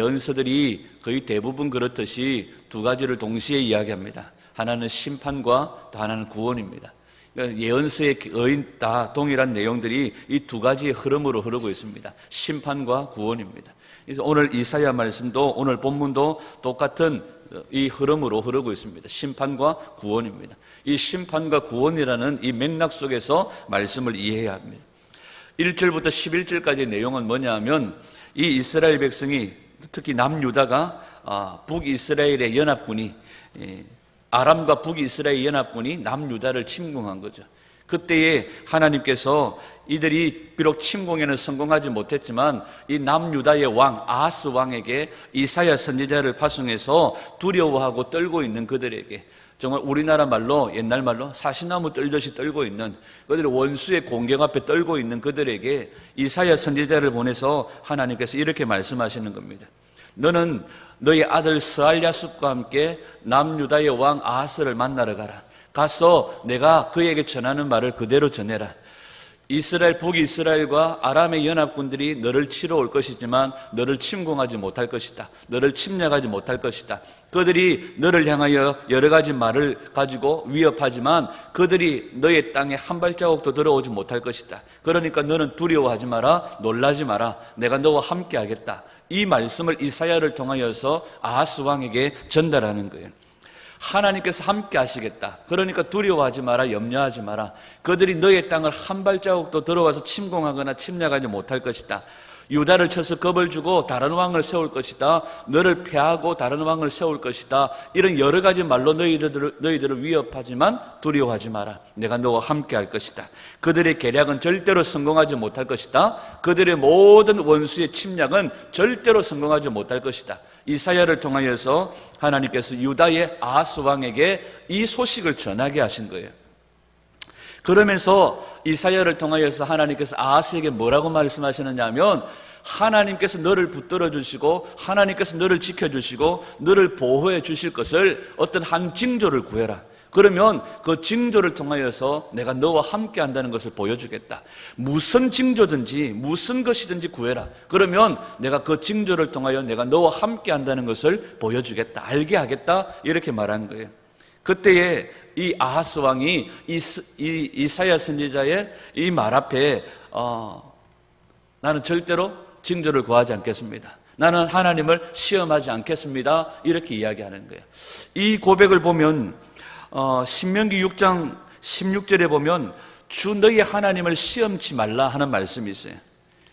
예언서들이 거의 대부분 그렇듯이 두 가지를 동시에 이야기합니다. 하나는 심판과 또 하나는 구원입니다. 그러니까 예언서의 거의 다 동일한 내용들이 이 두 가지의 흐름으로 흐르고 있습니다. 심판과 구원입니다. 그래서 오늘 이사야 말씀도 오늘 본문도 똑같은 이 흐름으로 흐르고 있습니다. 심판과 구원입니다. 이 심판과 구원이라는 이 맥락 속에서 말씀을 이해해야 합니다. 1절부터 11절까지의 내용은 뭐냐 하면 이 이스라엘 백성이 특히 남유다가 북이스라엘의 연합군이 아람과 북이스라엘 연합군이 남유다를 침공한 거죠. 그때에 하나님께서 이들이 비록 침공에는 성공하지 못했지만 이 남유다의 왕 아하스 왕에게 이사야 선지자를 파송해서 두려워하고 떨고 있는 그들에게, 정말 우리나라 말로 옛날 말로 사시나무 떨듯이 떨고 있는 그들의 원수의 공격 앞에 떨고 있는 그들에게 이사야 선지자를 보내서 하나님께서 이렇게 말씀하시는 겁니다. 너는 너의 아들 스알랴습과 함께 남유다의 왕 아하스를 만나러 가라. 가서 내가 그에게 전하는 말을 그대로 전해라. 이스라엘 북이스라엘과 아람의 연합군들이 너를 치러 올 것이지만 너를 침공하지 못할 것이다. 너를 침략하지 못할 것이다. 그들이 너를 향하여 여러 가지 말을 가지고 위협하지만 그들이 너의 땅에 한 발자국도 들어오지 못할 것이다. 그러니까 너는 두려워하지 마라. 놀라지 마라. 내가 너와 함께 하겠다. 이 말씀을 이사야를 통하여서 아하스 왕에게 전달하는 거예요. 하나님께서 함께 하시겠다. 그러니까 두려워하지 마라. 염려하지 마라. 그들이 너의 땅을 한 발자국도 들어와서 침공하거나 침략하지 못할 것이다. 유다를 쳐서 겁을 주고 다른 왕을 세울 것이다. 너를 패하고 다른 왕을 세울 것이다. 이런 여러 가지 말로 너희들을 위협하지만 두려워하지 마라. 내가 너와 함께 할 것이다. 그들의 계략은 절대로 성공하지 못할 것이다. 그들의 모든 원수의 침략은 절대로 성공하지 못할 것이다. 이사야를 통하여서 하나님께서 유다의 아하스 왕에게 이 소식을 전하게 하신 거예요. 그러면서 이사야를 통하여서 하나님께서 아하스에게 뭐라고 말씀하시느냐 하면, 하나님께서 너를 붙들어 주시고 하나님께서 너를 지켜주시고 너를 보호해 주실 것을 어떤 한 징조를 구해라. 그러면 그 징조를 통하여서 내가 너와 함께 한다는 것을 보여주겠다. 무슨 징조든지 무슨 것이든지 구해라. 그러면 내가 그 징조를 통하여 내가 너와 함께 한다는 것을 보여주겠다. 알게 하겠다. 이렇게 말한 거예요. 그때에 이 아하스 왕이 이사야 선지자의 이 말 앞에 나는 절대로 징조를 구하지 않겠습니다. 나는 하나님을 시험하지 않겠습니다. 이렇게 이야기하는 거예요. 이 고백을 보면 신명기 6장 16절에 보면 주 너희 하나님을 시험치 말라 하는 말씀이 있어요.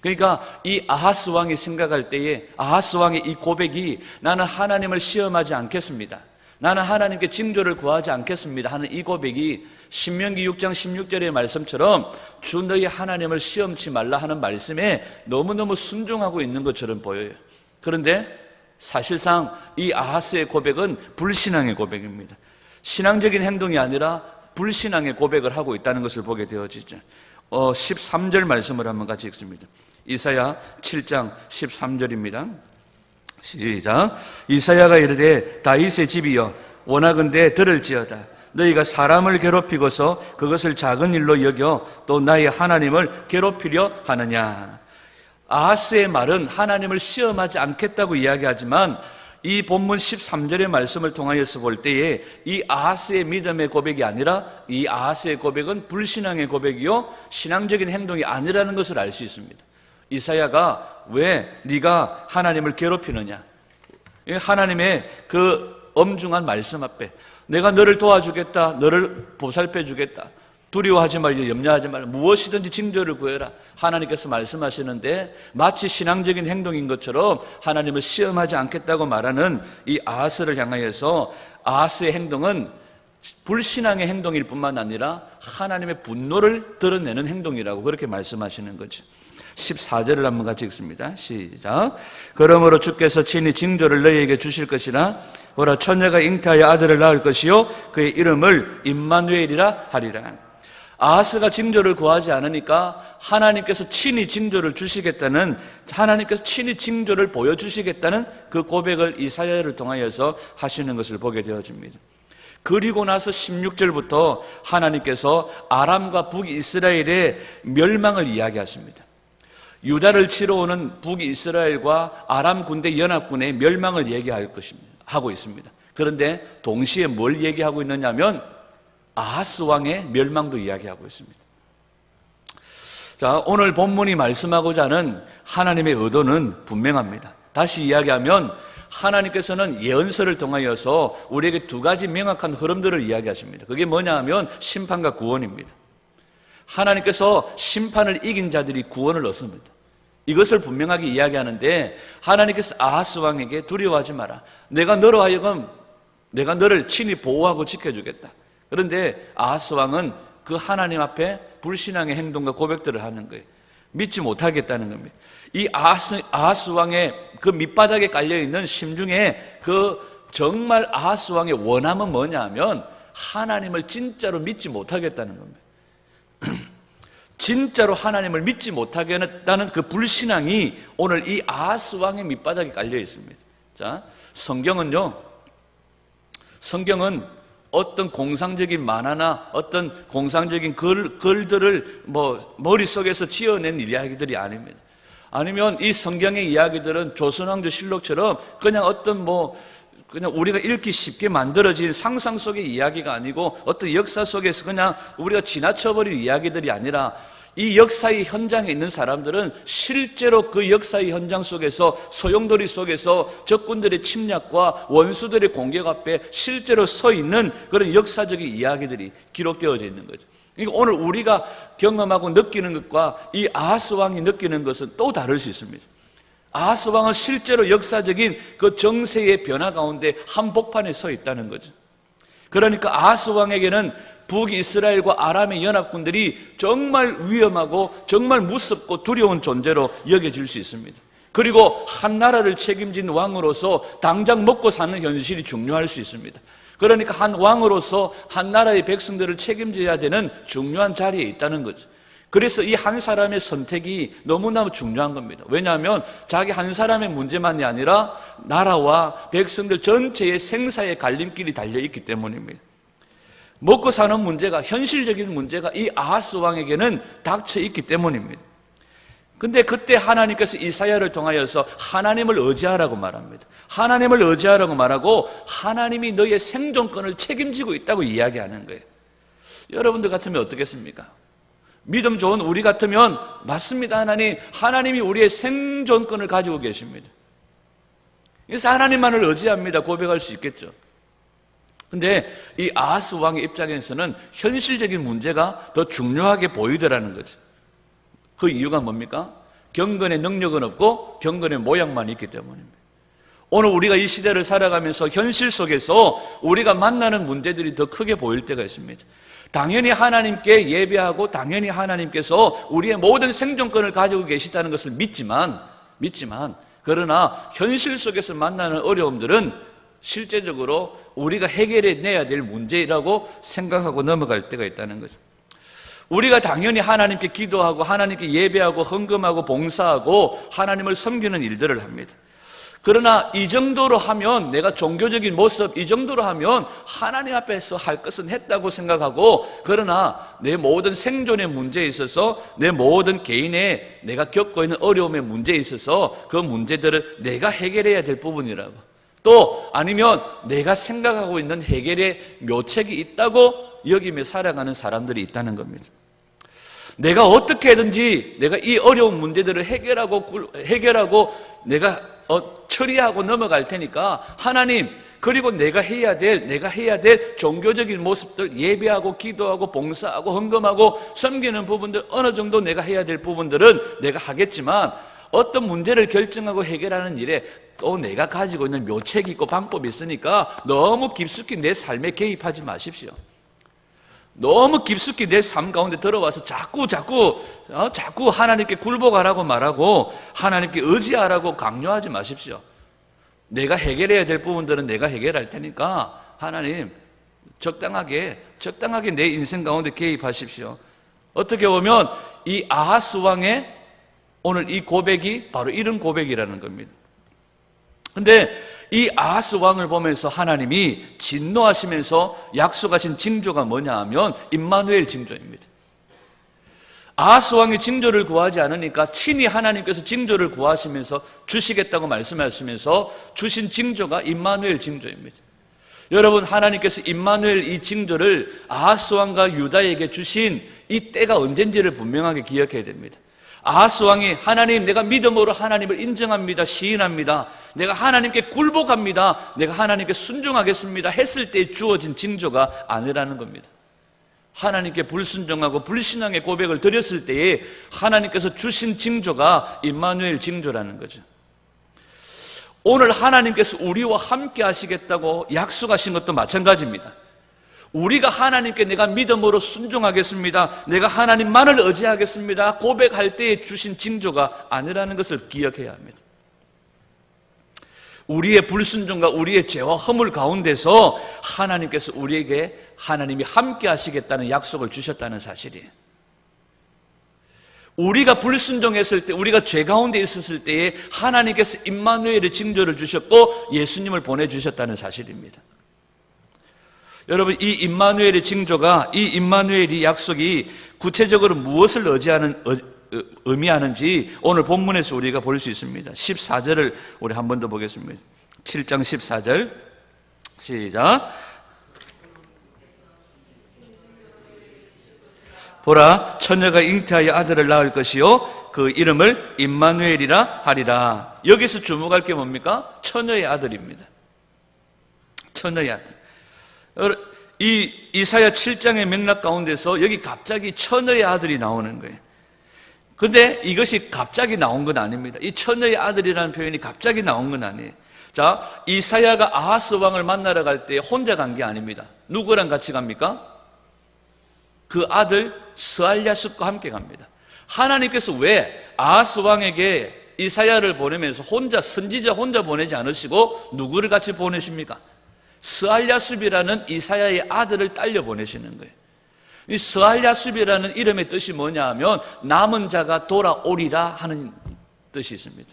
그러니까 이 아하스 왕이 생각할 때에 아하스 왕의 이 고백이 나는 하나님을 시험하지 않겠습니다. 나는 하나님께 징조를 구하지 않겠습니다 하는 이 고백이 신명기 6장 16절의 말씀처럼 주 너희 하나님을 시험치 말라 하는 말씀에 너무너무 순종하고 있는 것처럼 보여요. 그런데 사실상 이 아하스의 고백은 불신앙의 고백입니다. 신앙적인 행동이 아니라 불신앙의 고백을 하고 있다는 것을 보게 되어지죠. 13절 말씀을 한번 같이 읽습니다. 이사야 7장 13절입니다. 시작. 이사야가 이르되 다윗의 집이여 원하건대 들을지어다. 너희가 사람을 괴롭히고서 그것을 작은 일로 여겨 또 나의 하나님을 괴롭히려 하느냐. 아하스의 말은 하나님을 시험하지 않겠다고 이야기하지만 이 본문 13절의 말씀을 통하여서 볼 때에 이 아하스의 믿음의 고백이 아니라 이 아하스의 고백은 불신앙의 고백이요 신앙적인 행동이 아니라는 것을 알 수 있습니다. 이사야가 왜 네가 하나님을 괴롭히느냐, 하나님의 그 엄중한 말씀 앞에 내가 너를 도와주겠다, 너를 보살펴 주겠다, 두려워하지 말고 염려하지 말고 무엇이든지 징조를 구해라 하나님께서 말씀하시는데 마치 신앙적인 행동인 것처럼 하나님을 시험하지 않겠다고 말하는 이 아하스를 향하여서 아하스의 행동은 불신앙의 행동일 뿐만 아니라 하나님의 분노를 드러내는 행동이라고 그렇게 말씀하시는 거죠. 14절을 한번 같이 읽습니다. 시작. 그러므로 주께서 친히 징조를 너희에게 주실 것이라. 보라, 처녀가 잉태하여 아들을 낳을 것이요 그의 이름을 임마누엘이라 하리라. 아하스가 징조를 구하지 않으니까 하나님께서 친히 징조를 주시겠다는, 하나님께서 친히 징조를 보여주시겠다는 그 고백을 이사야를 통하여서 하시는 것을 보게 되어집니다. 그리고 나서 16절부터 하나님께서 아람과 북이스라엘의 멸망을 이야기하십니다. 유다를 치러 오는 북이스라엘과 아람 군대 연합군의 멸망을 얘기할 것입니다. 하고 있습니다. 그런데 동시에 뭘 얘기하고 있느냐면 아하스 왕의 멸망도 이야기하고 있습니다. 자, 오늘 본문이 말씀하고자 하는 하나님의 의도는 분명합니다. 다시 이야기하면 하나님께서는 예언서를 통하여서 우리에게 두 가지 명확한 흐름들을 이야기하십니다. 그게 뭐냐 하면 심판과 구원입니다. 하나님께서 심판을 이긴 자들이 구원을 얻습니다. 이것을 분명하게 이야기하는데 하나님께서 아하스 왕에게 두려워하지 마라. 내가 너로 하여금 내가 너를 친히 보호하고 지켜주겠다. 그런데 아하스 왕은 그 하나님 앞에 불신앙의 행동과 고백들을 하는 거예요. 믿지 못하겠다는 겁니다. 이 아하스 왕의 그 밑바닥에 깔려있는 심중에 그 정말 아하스 왕의 원함은 뭐냐 하면 하나님을 진짜로 믿지 못하겠다는 겁니다. 진짜로 하나님을 믿지 못하겠다는 그 불신앙이 오늘 이 아하스 왕의 밑바닥에 깔려 있습니다. 자, 성경은 어떤 공상적인 만화나 어떤 공상적인 글들을 머릿속에서 지어낸 이야기들이 아닙니다. 아니면 이 성경의 이야기들은 조선왕조 실록처럼 그냥 그냥 우리가 읽기 쉽게 만들어진 상상 속의 이야기가 아니고 어떤 역사 속에서 그냥 우리가 지나쳐버린 이야기들이 아니라 이 역사의 현장에 있는 사람들은 실제로 그 역사의 현장 속에서 소용돌이 속에서 적군들의 침략과 원수들의 공격 앞에 실제로 서 있는 그런 역사적인 이야기들이 기록되어져 있는 거죠. 그러니까 오늘 우리가 경험하고 느끼는 것과 이 아하스 왕이 느끼는 것은 또 다를 수 있습니다. 아하스 왕은 실제로 역사적인 그 정세의 변화 가운데 한복판에 서 있다는 거죠. 그러니까 아하스 왕에게는 북이스라엘과 아람의 연합군들이 정말 위험하고 정말 무섭고 두려운 존재로 여겨질 수 있습니다. 그리고 한 나라를 책임진 왕으로서 당장 먹고 사는 현실이 중요할 수 있습니다. 그러니까 한 왕으로서 한 나라의 백성들을 책임져야 되는 중요한 자리에 있다는 거죠. 그래서 이 한 사람의 선택이 너무나 중요한 겁니다. 왜냐하면 자기 한 사람의 문제만이 아니라 나라와 백성들 전체의 생사의 갈림길이 달려있기 때문입니다. 먹고 사는 문제가, 현실적인 문제가 이 아하스 왕에게는 닥쳐 있기 때문입니다. 근데 그때 하나님께서 이사야를 통하여서 하나님을 의지하라고 말합니다. 하나님을 의지하라고 말하고 하나님이 너의 생존권을 책임지고 있다고 이야기하는 거예요. 여러분들 같으면 어떻겠습니까? 믿음 좋은 우리 같으면 맞습니다. 하나님이 우리의 생존권을 가지고 계십니다. 그래서 하나님만을 의지합니다. 고백할 수 있겠죠. 근데 이 아하스 왕의 입장에서는 현실적인 문제가 더 중요하게 보이더라는 거죠. 그 이유가 뭡니까? 경건의 능력은 없고 경건의 모양만 있기 때문입니다. 오늘 우리가 이 시대를 살아가면서 현실 속에서 우리가 만나는 문제들이 더 크게 보일 때가 있습니다. 당연히 하나님께 예배하고 당연히 하나님께서 우리의 모든 생존권을 가지고 계시다는 것을 믿지만 그러나 현실 속에서 만나는 어려움들은 실제적으로 우리가 해결해내야 될 문제라고 생각하고 넘어갈 때가 있다는 거죠. 우리가 당연히 하나님께 기도하고 하나님께 예배하고 헌금하고 봉사하고 하나님을 섬기는 일들을 합니다. 그러나 이 정도로 하면 내가 종교적인 모습 이 정도로 하면 하나님 앞에서 할 것은 했다고 생각하고 그러나 내 모든 생존의 문제에 있어서 내 모든 개인의 내가 겪고 있는 어려움의 문제에 있어서 그 문제들은 내가 해결해야 될 부분이라고 또 아니면 내가 생각하고 있는 해결의 묘책이 있다고 여기며 살아가는 사람들이 있다는 겁니다. 내가 어떻게든지 내가 이 어려운 문제들을 해결하고 내가 처리하고 넘어갈 테니까 하나님 그리고 내가 해야 될 종교적인 모습들 예배하고 기도하고 봉사하고 헌금하고 섬기는 부분들 어느 정도 내가 해야 될 부분들은 내가 하겠지만 어떤 문제를 결정하고 해결하는 일에 또 내가 가지고 있는 묘책이 있고 방법이 있으니까 너무 깊숙이 내 삶에 개입하지 마십시오. 너무 깊숙이 내 삶 가운데 들어와서 자꾸 하나님께 굴복하라고 말하고 하나님께 의지하라고 강요하지 마십시오. 내가 해결해야 될 부분들은 내가 해결할 테니까 하나님 적당하게 내 인생 가운데 개입하십시오. 어떻게 보면 이 아하스 왕의 오늘 이 고백이 바로 이런 고백이라는 겁니다. 근데 이 아하스 왕을 보면서 하나님이 진노하시면서 약속하신 징조가 뭐냐 하면 임마누엘 징조입니다. 아하스 왕이 징조를 구하지 않으니까 친히 하나님께서 징조를 구하시면서 주시겠다고 말씀하시면서 주신 징조가 임마누엘 징조입니다. 여러분, 하나님께서 임마누엘 이 징조를 아하스 왕과 유다에게 주신 이 때가 언젠지를 분명하게 기억해야 됩니다. 아하스 왕이 하나님, 내가 믿음으로 하나님을 인정합니다, 시인합니다, 내가 하나님께 굴복합니다, 내가 하나님께 순종하겠습니다 했을 때 주어진 징조가 아니라는 겁니다. 하나님께 불순종하고 불신앙의 고백을 드렸을 때에 하나님께서 주신 징조가 임마누엘 징조라는 거죠. 오늘 하나님께서 우리와 함께 하시겠다고 약속하신 것도 마찬가지입니다. 우리가 하나님께 내가 믿음으로 순종하겠습니다, 내가 하나님만을 의지하겠습니다 고백할 때에 주신 징조가 아니라는 것을 기억해야 합니다. 우리의 불순종과 우리의 죄와 허물 가운데서 하나님께서 우리에게 하나님이 함께 하시겠다는 약속을 주셨다는 사실이에요. 우리가 불순종했을 때, 우리가 죄 가운데 있었을 때에 하나님께서 임마누엘의 징조를 주셨고 예수님을 보내주셨다는 사실입니다. 여러분, 이 임마누엘의 징조가, 이 임마누엘의 약속이 구체적으로 무엇을 의미하는지 오늘 본문에서 우리가 볼 수 있습니다. 14절을 우리 한 번 더 보겠습니다. 7장 14절 시작. 보라, 처녀가 잉태하여 아들을 낳을 것이요 그 이름을 임마누엘이라 하리라. 여기서 주목할 게 뭡니까? 처녀의 아들입니다. 처녀의 아들. 이 이사야 7장의 맥락 가운데서 여기 갑자기 처녀의 아들이 나오는 거예요. 근데 이것이 갑자기 나온 건 아닙니다. 이 처녀의 아들이라는 표현이 갑자기 나온 건 아니에요. 자, 이사야가 아하스 왕을 만나러 갈 때 혼자 간 게 아닙니다. 누구랑 같이 갑니까? 그 아들 스알랴숲과 함께 갑니다. 하나님께서 왜 아하스 왕에게 이사야를 보내면서 혼자, 선지자 혼자 보내지 않으시고 누구를 같이 보내십니까? 스알랴숲이라는 이사야의 아들을 딸려 보내시는 거예요. 이 스알랴숲이라는 이름의 뜻이 뭐냐 하면 남은 자가 돌아오리라 하는 뜻이 있습니다.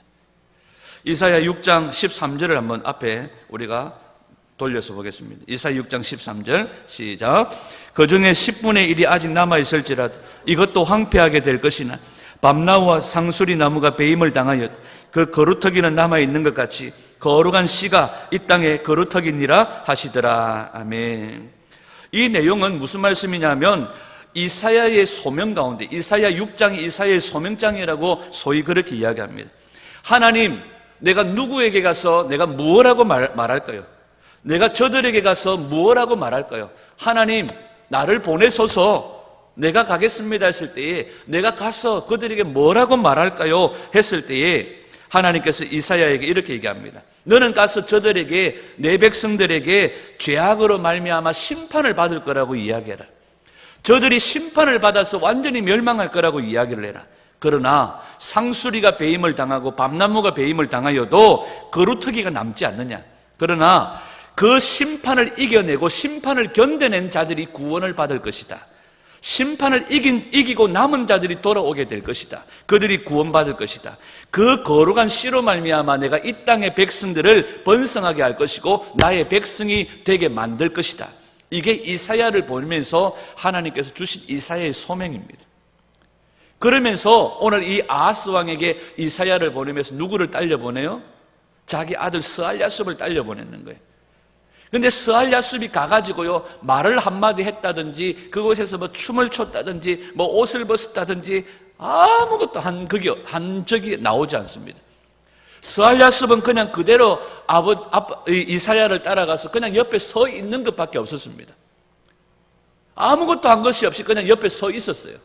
이사야 6장 13절을 한번 앞에 우리가 돌려서 보겠습니다. 이사야 6장 13절 시작. 그 중에 10분의 1이 아직 남아있을지라도 이것도 황폐하게 될 것이나 밤나무와 상수리 나무가 배임을 당하여 그 거루터기는 남아있는 것 같이 거룩한 씨가 이 땅에 거루터기니라 하시더라. 아멘. 이 내용은 무슨 말씀이냐면 이사야의 소명 가운데, 이사야 6장이 이사야의 소명장이라고 소위 그렇게 이야기합니다. 하나님, 내가 누구에게 가서 내가 무엇라고 말할까요? 내가 저들에게 가서 무엇라고 말할까요? 하나님, 나를 보내소서, 내가 가겠습니다 했을 때에 내가 가서 그들에게 뭐라고 말할까요? 했을 때에 하나님께서 이사야에게 이렇게 얘기합니다. 너는 가서 저들에게, 내 백성들에게 죄악으로 말미암아 심판을 받을 거라고 이야기해라. 저들이 심판을 받아서 완전히 멸망할 거라고 이야기를 해라. 그러나 상수리가 배임을 당하고 밤나무가 배임을 당하여도 거루터기가 남지 않느냐. 그러나 그 심판을 이겨내고 심판을 견뎌낸 자들이 구원을 받을 것이다. 심판을 이기고 남은 자들이 돌아오게 될 것이다. 그들이 구원받을 것이다. 그 거룩한 씨로 말미암아 내가 이 땅의 백성들을 번성하게 할 것이고 나의 백성이 되게 만들 것이다. 이게 이사야를 보면서 하나님께서 주신 이사야의 소명입니다. 그러면서 오늘 이 아하스 왕에게 이사야를 보내면서 누구를 딸려보내요? 자기 아들 스알랴숲을 딸려보내는 거예요. 근데 스알랴숲이 가가지고요, 말을 한마디 했다든지, 그곳에서 뭐 춤을 췄다든지, 뭐 옷을 벗었다든지, 아무것도 한 적이 나오지 않습니다. 스알랴숲은 그냥 그대로 이사야를 따라가서 그냥 옆에 서 있는 것밖에 없었습니다. 아무것도 한 것이 없이 그냥 옆에 서 있었어요.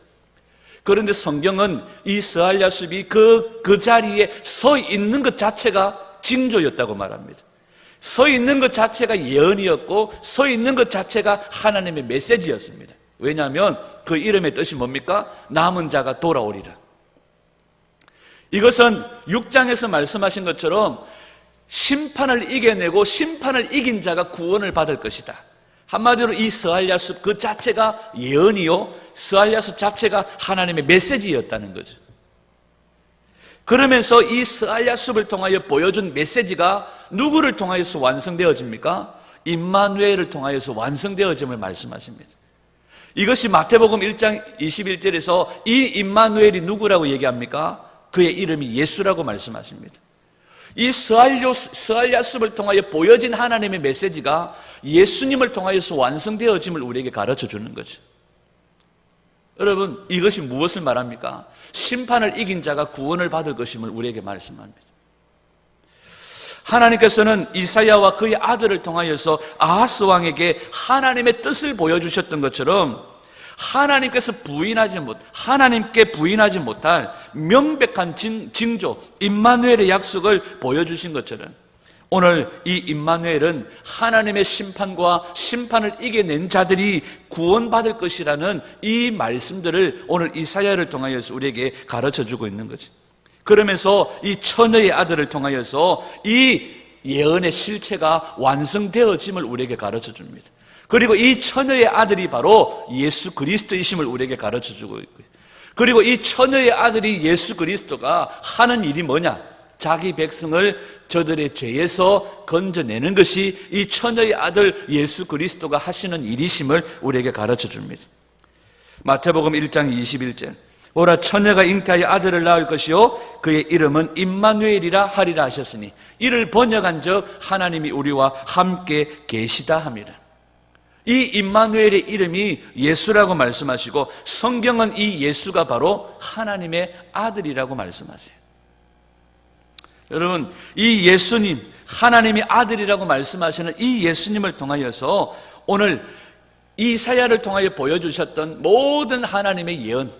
그런데 성경은 이 스알랴숲이 그 자리에 서 있는 것 자체가 징조였다고 말합니다. 서 있는 것 자체가 예언이었고 서 있는 것 자체가 하나님의 메시지였습니다. 왜냐하면 그 이름의 뜻이 뭡니까? 남은 자가 돌아오리라. 이것은 6장에서 말씀하신 것처럼 심판을 이겨내고 심판을 이긴 자가 구원을 받을 것이다. 한마디로 이 스알랴숲 그 자체가 예언이요, 스알랴숲 자체가 하나님의 메시지였다는 거죠. 그러면서 이 스알랴숲을 통하여 보여준 메시지가 누구를 통하여서 완성되어집니까? 임마누엘을 통하여서 완성되어짐을 말씀하십니다. 이것이 마태복음 1장 21절에서 이 임마누엘이 누구라고 얘기합니까? 그의 이름이 예수라고 말씀하십니다. 이 스알야습을 통하여 보여진 하나님의 메시지가 예수님을 통하여서 완성되어짐을 우리에게 가르쳐 주는 거죠. 여러분, 이것이 무엇을 말합니까? 심판을 이긴 자가 구원을 받을 것임을 우리에게 말씀합니다. 하나님께서는 이사야와 그의 아들을 통하여서 아하스 왕에게 하나님의 뜻을 보여주셨던 것처럼 하나님께 부인하지 못할 명백한 징조, 임마누엘의 약속을 보여주신 것처럼 오늘 이 임마누엘은 하나님의 심판과 심판을 이겨낸 자들이 구원받을 것이라는 이 말씀들을 오늘 이사야를 통하여서 우리에게 가르쳐주고 있는 거죠. 그러면서 이 처녀의 아들을 통하여서 이 예언의 실체가 완성되어짐을 우리에게 가르쳐줍니다. 그리고 이 처녀의 아들이 바로 예수 그리스도이심을 우리에게 가르쳐주고 있고요. 그리고 이 처녀의 아들이 예수 그리스도가 하는 일이 뭐냐? 자기 백성을 저들의 죄에서 건져내는 것이 이 처녀의 아들 예수 그리스도가 하시는 일이심을 우리에게 가르쳐줍니다. 마태복음 1장 21절 오라 처녀가 잉태하여 아들을 낳을 것이요 그의 이름은 임마누엘이라 하리라 하셨으니 이를 번역한 적 하나님이 우리와 함께 계시다 함이라. 이 임마누엘의 이름이 예수라고 말씀하시고 성경은 이 예수가 바로 하나님의 아들이라고 말씀하세요. 여러분, 이 예수님, 하나님의 아들이라고 말씀하시는 이 예수님을 통하여서 오늘 이사야를 통하여 보여주셨던 모든 하나님의 예언,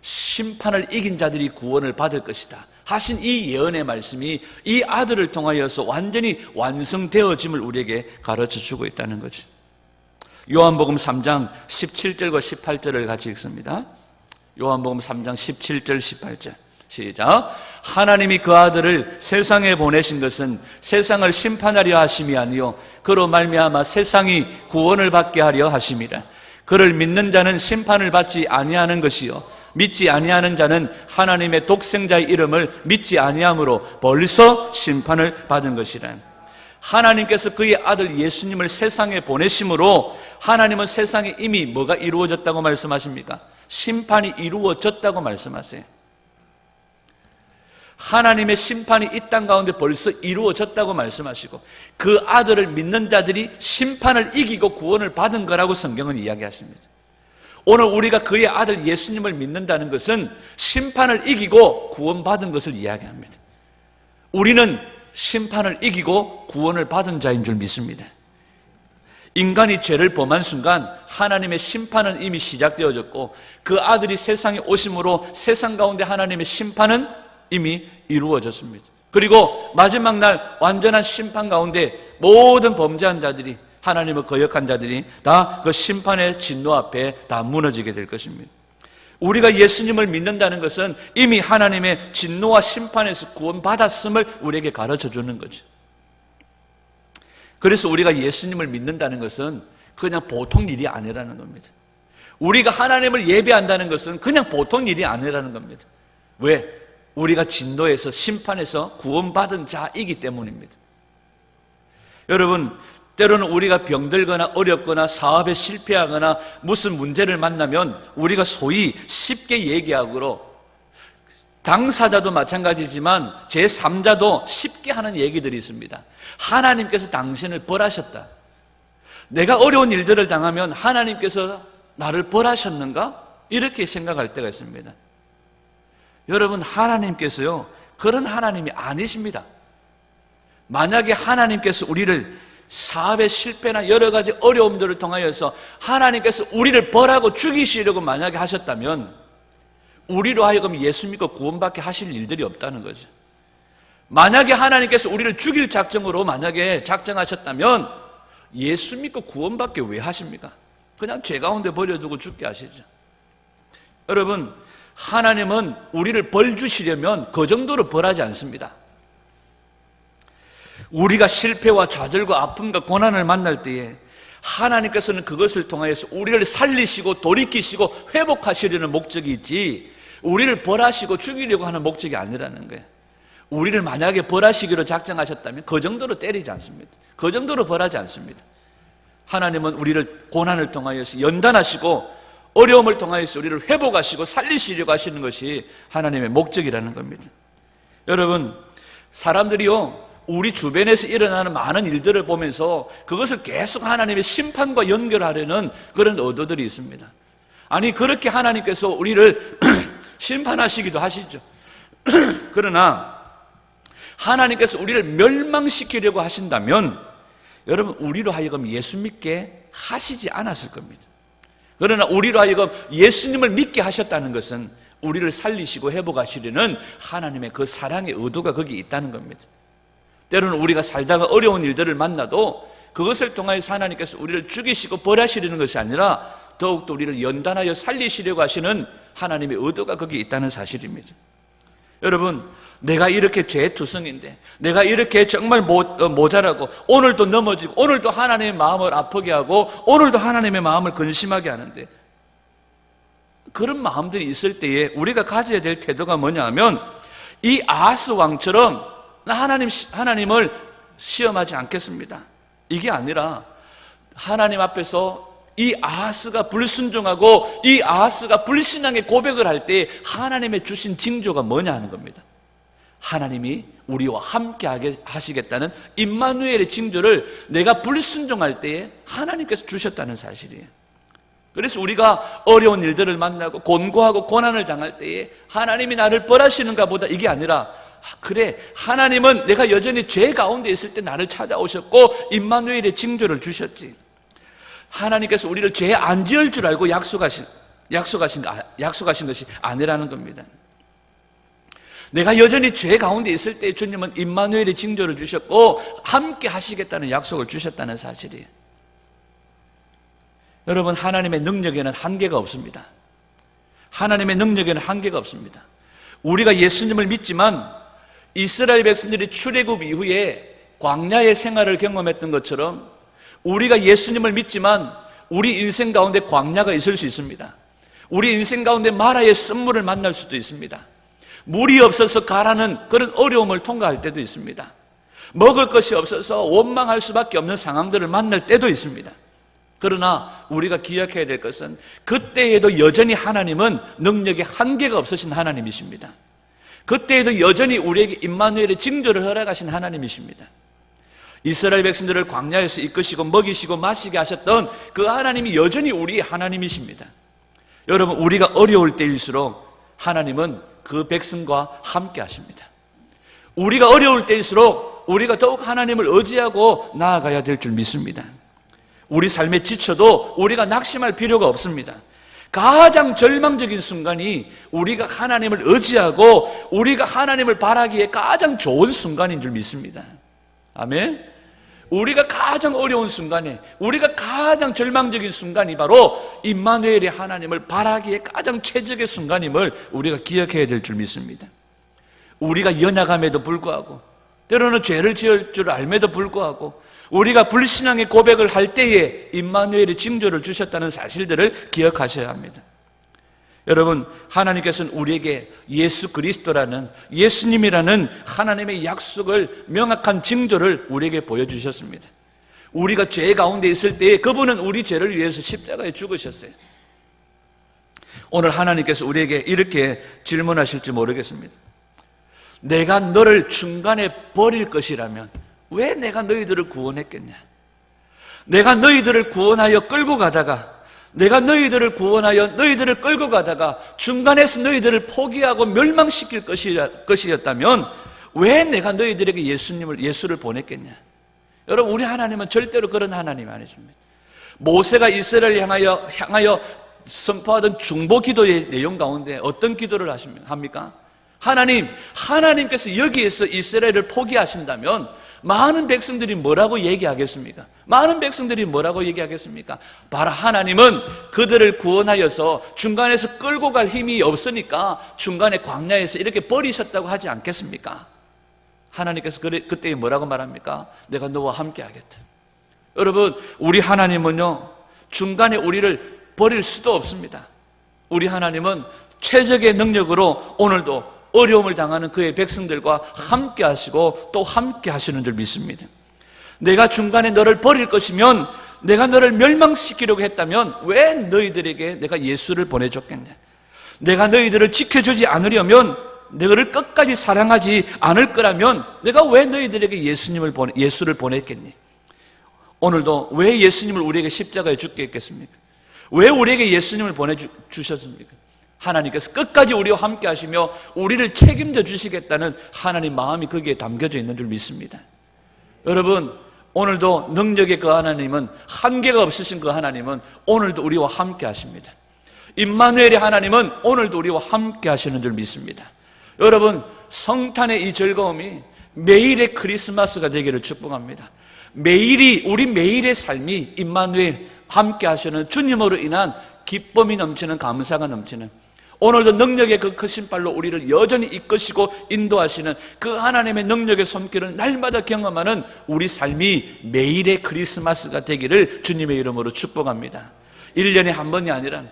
심판을 이긴 자들이 구원을 받을 것이다 하신 이 예언의 말씀이 이 아들을 통하여서 완전히 완성되어짐을 우리에게 가르쳐주고 있다는 거죠. 요한복음 3장 17절과 18절을 같이 읽습니다. 요한복음 3장 17절 18절 시작. 하나님이 그 아들을 세상에 보내신 것은 세상을 심판하려 하심이 아니요 그로 말미암아 세상이 구원을 받게 하려 하심이라. 그를 믿는 자는 심판을 받지 아니하는 것이요 믿지 아니하는 자는 하나님의 독생자의 이름을 믿지 아니함으로 벌써 심판을 받은 것이라. 하나님께서 그의 아들 예수님을 세상에 보내심으로 하나님은 세상에 이미 뭐가 이루어졌다고 말씀하십니까? 심판이 이루어졌다고 말씀하세요. 하나님의 심판이 이 땅 가운데 벌써 이루어졌다고 말씀하시고 그 아들을 믿는 자들이 심판을 이기고 구원을 받은 거라고 성경은 이야기하십니다. 오늘 우리가 그의 아들 예수님을 믿는다는 것은 심판을 이기고 구원받은 것을 이야기합니다. 우리는 심판을 이기고 구원을 받은 자인 줄 믿습니다. 인간이 죄를 범한 순간 하나님의 심판은 이미 시작되어졌고 그 아들이 세상에 오심으로 세상 가운데 하나님의 심판은 이미 이루어졌습니다. 그리고 마지막 날 완전한 심판 가운데 모든 범죄한 자들이 하나님을 거역한 자들이 다 그 심판의 진노 앞에 다 무너지게 될 것입니다. 우리가 예수님을 믿는다는 것은 이미 하나님의 진노와 심판에서 구원받았음을 우리에게 가르쳐주는 거죠. 그래서 우리가 예수님을 믿는다는 것은 그냥 보통 일이 아니라는 겁니다. 우리가 하나님을 예배한다는 것은 그냥 보통 일이 아니라는 겁니다. 왜? 우리가 진노에서 심판에서 구원받은 자이기 때문입니다. 여러분, 때로는 우리가 병들거나 어렵거나 사업에 실패하거나 무슨 문제를 만나면 우리가 소위 쉽게 얘기하고 당사자도 마찬가지지만 제3자도 쉽게 하는 얘기들이 있습니다. 하나님께서 당신을 벌하셨다. 내가 어려운 일들을 당하면 하나님께서 나를 벌하셨는가? 이렇게 생각할 때가 있습니다. 여러분, 하나님께서요 그런 하나님이 아니십니다. 만약에 하나님께서 우리를 사업의 실패나 여러 가지 어려움들을 통하여서 하나님께서 우리를 벌하고 죽이시려고 만약에 하셨다면 우리로 하여금 예수 믿고 구원받게 하실 일들이 없다는 거죠. 만약에 하나님께서 우리를 죽일 작정으로 만약에 작정하셨다면 예수 믿고 구원받게 왜 하십니까? 그냥 죄 가운데 버려두고 죽게 하시죠. 여러분, 하나님은 우리를 벌 주시려면 그 정도로 벌하지 않습니다. 우리가 실패와 좌절과 아픔과 고난을 만날 때에 하나님께서는 그것을 통해서 우리를 살리시고 돌이키시고 회복하시려는 목적이 있지 우리를 벌하시고 죽이려고 하는 목적이 아니라는 거예요. 우리를 만약에 벌하시기로 작정하셨다면 그 정도로 때리지 않습니다. 그 정도로 벌하지 않습니다. 하나님은 우리를 고난을 통하여서 연단하시고 어려움을 통하여서 우리를 회복하시고 살리시려고 하시는 것이 하나님의 목적이라는 겁니다. 여러분, 사람들이요, 우리 주변에서 일어나는 많은 일들을 보면서 그것을 계속 하나님의 심판과 연결하려는 그런 의도들이 있습니다. 아니, 그렇게 하나님께서 우리를 심판하시기도 하시죠. 그러나 하나님께서 우리를 멸망시키려고 하신다면 여러분, 우리로 하여금 예수 믿게 하시지 않았을 겁니다. 그러나 우리로 하여금 예수님을 믿게 하셨다는 것은 우리를 살리시고 회복하시려는 하나님의 그 사랑의 의도가 거기 있다는 겁니다. 때로는 우리가 살다가 어려운 일들을 만나도 그것을 통하여서 하나님께서 우리를 죽이시고 벌하시려는 것이 아니라 더욱더 우리를 연단하여 살리시려고 하시는 하나님의 의도가 거기 있다는 사실입니다. 여러분, 내가 이렇게 죄투성인데, 내가 이렇게 정말 모자라고, 오늘도 넘어지고, 오늘도 하나님의 마음을 아프게 하고, 오늘도 하나님의 마음을 근심하게 하는데, 그런 마음들이 있을 때에 우리가 가져야 될 태도가 뭐냐 하면, 이 아하스 왕처럼 나 하나님을 시험하지 않겠습니다. 이게 아니라 하나님 앞에서 이 아하스가 불순종하고 이 아하스가 불신앙의 고백을 할 때 하나님의 주신 징조가 뭐냐 하는 겁니다. 하나님이 우리와 함께 하시겠다는 임마누엘의 징조를 내가 불순종할 때에 하나님께서 주셨다는 사실이에요. 그래서 우리가 어려운 일들을 만나고 곤고하고 고난을 당할 때에 하나님이 나를 벌하시는가 보다, 이게 아니라 그래, 하나님은 내가 여전히 죄 가운데 있을 때 나를 찾아오셨고 임마누엘의 징조를 주셨지. 하나님께서 우리를 죄 안 지을 줄 알고 약속하신 것이 아니라는 겁니다. 내가 여전히 죄 가운데 있을 때 주님은 임마누엘의 징조를 주셨고 함께 하시겠다는 약속을 주셨다는 사실이에요. 여러분, 하나님의 능력에는 한계가 없습니다. 하나님의 능력에는 한계가 없습니다. 우리가 예수님을 믿지만 이스라엘 백성들이 출애굽 이후에 광야의 생활을 경험했던 것처럼 우리가 예수님을 믿지만 우리 인생 가운데 광야가 있을 수 있습니다. 우리 인생 가운데 마라의 쓴물을 만날 수도 있습니다. 물이 없어서 가라는 그런 어려움을 통과할 때도 있습니다. 먹을 것이 없어서 원망할 수밖에 없는 상황들을 만날 때도 있습니다. 그러나 우리가 기억해야 될 것은 그때에도 여전히 하나님은 능력의 한계가 없으신 하나님이십니다. 그때에도 여전히 우리에게 임마누엘의 징조를 허락하신 하나님이십니다. 이스라엘 백성들을 광야에서 이끄시고 먹이시고 마시게 하셨던 그 하나님이 여전히 우리의 하나님이십니다. 여러분, 우리가 어려울 때일수록 하나님은 그 백성과 함께 하십니다. 우리가 어려울 때일수록 우리가 더욱 하나님을 의지하고 나아가야 될 줄 믿습니다. 우리 삶에 지쳐도 우리가 낙심할 필요가 없습니다. 가장 절망적인 순간이 우리가 하나님을 의지하고 우리가 하나님을 바라기에 가장 좋은 순간인 줄 믿습니다. 아멘. 우리가 가장 어려운 순간에, 우리가 가장 절망적인 순간이 바로 임마누엘의 하나님을 바라기에 가장 최적의 순간임을 우리가 기억해야 될 줄 믿습니다. 우리가 연약함에도 불구하고, 때로는 죄를 지을 줄 알매도 불구하고, 우리가 불신앙의 고백을 할 때에 임마누엘의 징조를 주셨다는 사실들을 기억하셔야 합니다. 여러분, 하나님께서는 우리에게 예수 그리스도라는, 예수님이라는 하나님의 약속을, 명확한 징조를 우리에게 보여주셨습니다. 우리가 죄 가운데 있을 때에 그분은 우리 죄를 위해서 십자가에 죽으셨어요. 오늘 하나님께서 우리에게 이렇게 질문하실지 모르겠습니다. 내가 너를 중간에 버릴 것이라면 왜 내가 너희들을 구원했겠냐? 내가 너희들을 구원하여 끌고 가다가, 내가 너희들을 구원하여 너희들을 끌고 가다가 중간에서 너희들을 포기하고 멸망시킬 것이었다면 왜 내가 너희들에게 예수를 보냈겠냐? 여러분, 우리 하나님은 절대로 그런 하나님이 아니십니다. 모세가 이스라엘을 향하여 선포하던 중보 기도의 내용 가운데 어떤 기도를 합니까? 하나님께서 여기에서 이스라엘을 포기하신다면 많은 백성들이 뭐라고 얘기하겠습니까? 많은 백성들이 뭐라고 얘기하겠습니까? 바로 하나님은 그들을 구원하여서 중간에서 끌고 갈 힘이 없으니까 중간에 광야에서 이렇게 버리셨다고 하지 않겠습니까? 하나님께서 그때 뭐라고 말합니까? 내가 너와 함께 하겠다. 여러분, 우리 하나님은요, 중간에 우리를 버릴 수도 없습니다. 우리 하나님은 최적의 능력으로 오늘도 어려움을 당하는 그의 백성들과 함께 하시고 또 함께 하시는 줄 믿습니다. 내가 중간에 너를 버릴 것이면 내가 너를 멸망시키려고 했다면 왜 너희들에게 내가 예수를 보내줬겠냐? 내가 너희들을 지켜주지 않으려면, 너희를 끝까지 사랑하지 않을 거라면 내가 왜 너희들에게 예수를 보냈겠니? 오늘도 왜 예수님을 우리에게 십자가에 죽게 했겠습니까? 왜 우리에게 예수님을 보내주셨습니까? 하나님께서 끝까지 우리와 함께 하시며 우리를 책임져 주시겠다는 하나님 마음이 거기에 담겨져 있는 줄 믿습니다. 여러분, 오늘도 능력의 그 하나님은, 한계가 없으신 그 하나님은 오늘도 우리와 함께 하십니다. 임마누엘의 하나님은 오늘도 우리와 함께 하시는 줄 믿습니다. 여러분, 성탄의 이 즐거움이 매일의 크리스마스가 되기를 축복합니다. 우리 매일의 삶이 임마누엘 함께 하시는 주님으로 인한 기쁨이 넘치는, 감사가 넘치는, 오늘도 능력의 그 크신 발로 우리를 여전히 이끄시고 인도하시는 그 하나님의 능력의 손길을 날마다 경험하는 우리 삶이 매일의 크리스마스가 되기를 주님의 이름으로 축복합니다. 1년에 한 번이 아니라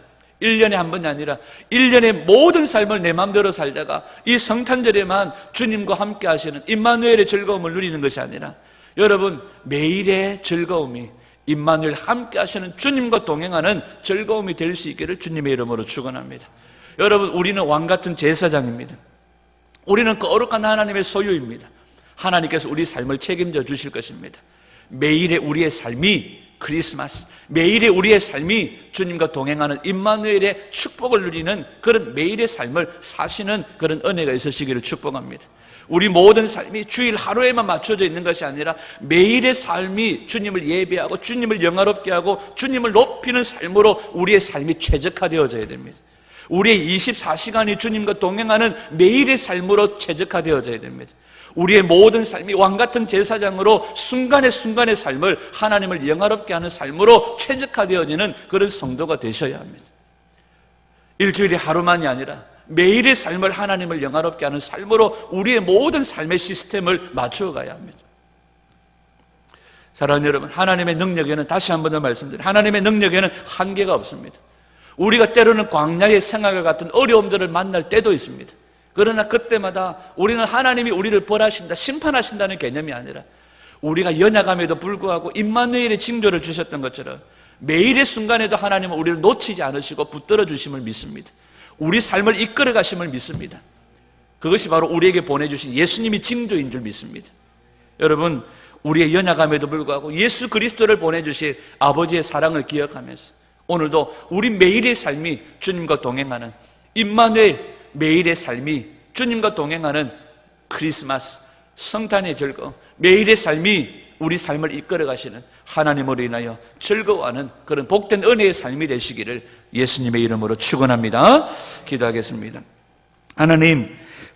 1년의 모든 삶을 내 마음대로 살다가 이 성탄절에만 주님과 함께 하시는 임마누엘의 즐거움을 누리는 것이 아니라, 여러분, 매일의 즐거움이 임마누엘 함께 하시는 주님과 동행하는 즐거움이 될 수 있기를 주님의 이름으로 축원합니다. 여러분, 우리는 왕같은 제사장입니다. 우리는 거룩한 하나님의 소유입니다. 하나님께서 우리 삶을 책임져 주실 것입니다. 매일의 우리의 삶이 크리스마스, 매일의 우리의 삶이 주님과 동행하는 임마누엘의 축복을 누리는 그런 매일의 삶을 사시는 그런 은혜가 있으시기를 축복합니다. 우리 모든 삶이 주일 하루에만 맞춰져 있는 것이 아니라 매일의 삶이 주님을 예배하고 주님을 영화롭게 하고 주님을 높이는 삶으로 우리의 삶이 최적화되어져야 됩니다. 우리의 24시간이 주님과 동행하는 매일의 삶으로 최적화되어져야 됩니다. 우리의 모든 삶이 왕같은 제사장으로 순간의 삶을 하나님을 영화롭게 하는 삶으로 최적화되어지는 그런 성도가 되셔야 합니다. 일주일에 하루만이 아니라 매일의 삶을 하나님을 영화롭게 하는 삶으로 우리의 모든 삶의 시스템을 맞추어 가야 합니다. 사랑하는 여러분, 하나님의 능력에는, 다시 한 번 더 말씀드려요, 하나님의 능력에는 한계가 없습니다. 우리가 때로는 광야의 생활과 같은 어려움들을 만날 때도 있습니다. 그러나 그때마다 우리는 하나님이 우리를 벌하신다, 심판하신다는 개념이 아니라 우리가 연약함에도 불구하고 임마누엘의 징조를 주셨던 것처럼 매일의 순간에도 하나님은 우리를 놓치지 않으시고 붙들어 주심을 믿습니다. 우리 삶을 이끌어 가심을 믿습니다. 그것이 바로 우리에게 보내주신 예수님이 징조인 줄 믿습니다. 여러분, 우리의 연약함에도 불구하고 예수 그리스도를 보내주신 아버지의 사랑을 기억하면서 오늘도 우리 매일의 삶이 주님과 동행하는 임마누엘, 매일의 삶이 주님과 동행하는 크리스마스, 성탄의 즐거움, 매일의 삶이 우리 삶을 이끌어 가시는 하나님으로 인하여 즐거워하는 그런 복된 은혜의 삶이 되시기를 예수님의 이름으로 축원합니다. 기도하겠습니다. 하나님,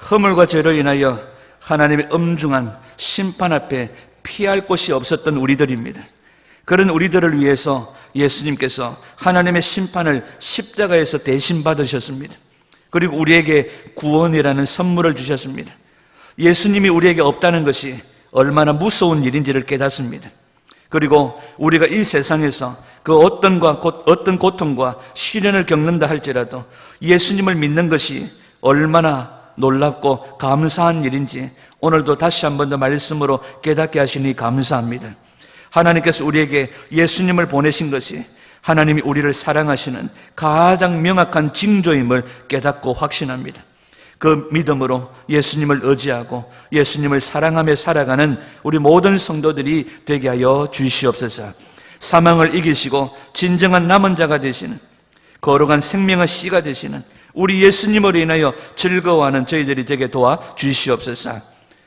허물과 죄로 인하여 하나님의 엄중한 심판 앞에 피할 곳이 없었던 우리들입니다. 그런 우리들을 위해서 예수님께서 하나님의 심판을 십자가에서 대신 받으셨습니다. 그리고 우리에게 구원이라는 선물을 주셨습니다. 예수님이 우리에게 없다는 것이 얼마나 무서운 일인지를 깨닫습니다. 그리고 우리가 이 세상에서 그 어떤 고통과 시련을 겪는다 할지라도 예수님을 믿는 것이 얼마나 놀랍고 감사한 일인지 오늘도 다시 한 번 더 말씀으로 깨닫게 하시니 감사합니다. 하나님께서 우리에게 예수님을 보내신 것이 하나님이 우리를 사랑하시는 가장 명확한 징조임을 깨닫고 확신합니다. 그 믿음으로 예수님을 의지하고 예수님을 사랑하며 살아가는 우리 모든 성도들이 되게 하여 주시옵소서. 사망을 이기시고 진정한 남은 자가 되시는, 거룩한 생명의 씨가 되시는 우리 예수님으로 인하여 즐거워하는 저희들이 되게 도와 주시옵소서.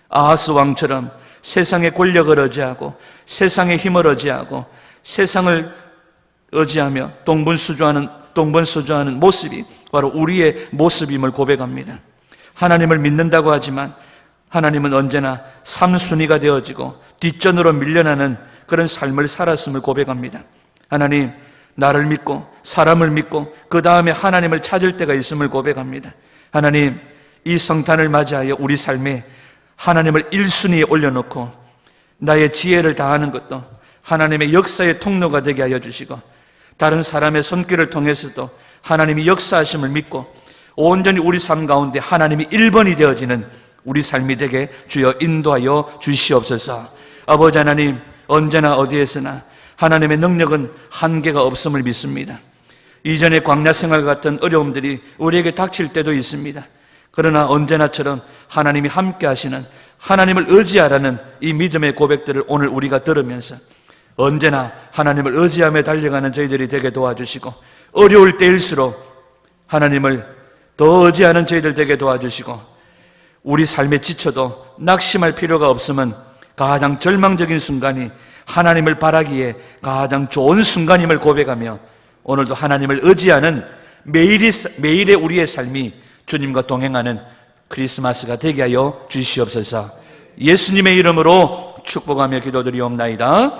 아하스 왕처럼 세상의 권력을 의지하고 세상의 힘을 의지하고 세상을 의지하며 동분수조하는 모습이 바로 우리의 모습임을 고백합니다. 하나님을 믿는다고 하지만 하나님은 언제나 3순위가 되어지고 뒷전으로 밀려나는 그런 삶을 살았음을 고백합니다. 하나님, 나를 믿고 사람을 믿고 그 다음에 하나님을 찾을 때가 있음을 고백합니다. 하나님, 이 성탄을 맞이하여 우리 삶에 하나님을 1순위에 올려놓고 나의 지혜를 다하는 것도 하나님의 역사의 통로가 되게 하여 주시고 다른 사람의 손길을 통해서도 하나님이 역사하심을 믿고 온전히 우리 삶 가운데 하나님이 1번이 되어지는 우리 삶이 되게 주여 인도하여 주시옵소서. 아버지 하나님, 언제나 어디에서나 하나님의 능력은 한계가 없음을 믿습니다. 이전의 광야 생활 같은 어려움들이 우리에게 닥칠 때도 있습니다. 그러나 언제나처럼 하나님이 함께 하시는, 하나님을 의지하라는 이 믿음의 고백들을 오늘 우리가 들으면서 언제나 하나님을 의지하며 달려가는 저희들이 되게 도와주시고, 어려울 때일수록 하나님을 더 의지하는 저희들 되게 도와주시고, 우리 삶에 지쳐도 낙심할 필요가 없음은 가장 절망적인 순간이 하나님을 바라기에 가장 좋은 순간임을 고백하며 오늘도 하나님을 의지하는 매일의 우리의 삶이 주님과 동행하는 크리스마스가 되게 하여 주시옵소서. 예수님의 이름으로 축복하며 기도드리옵나이다.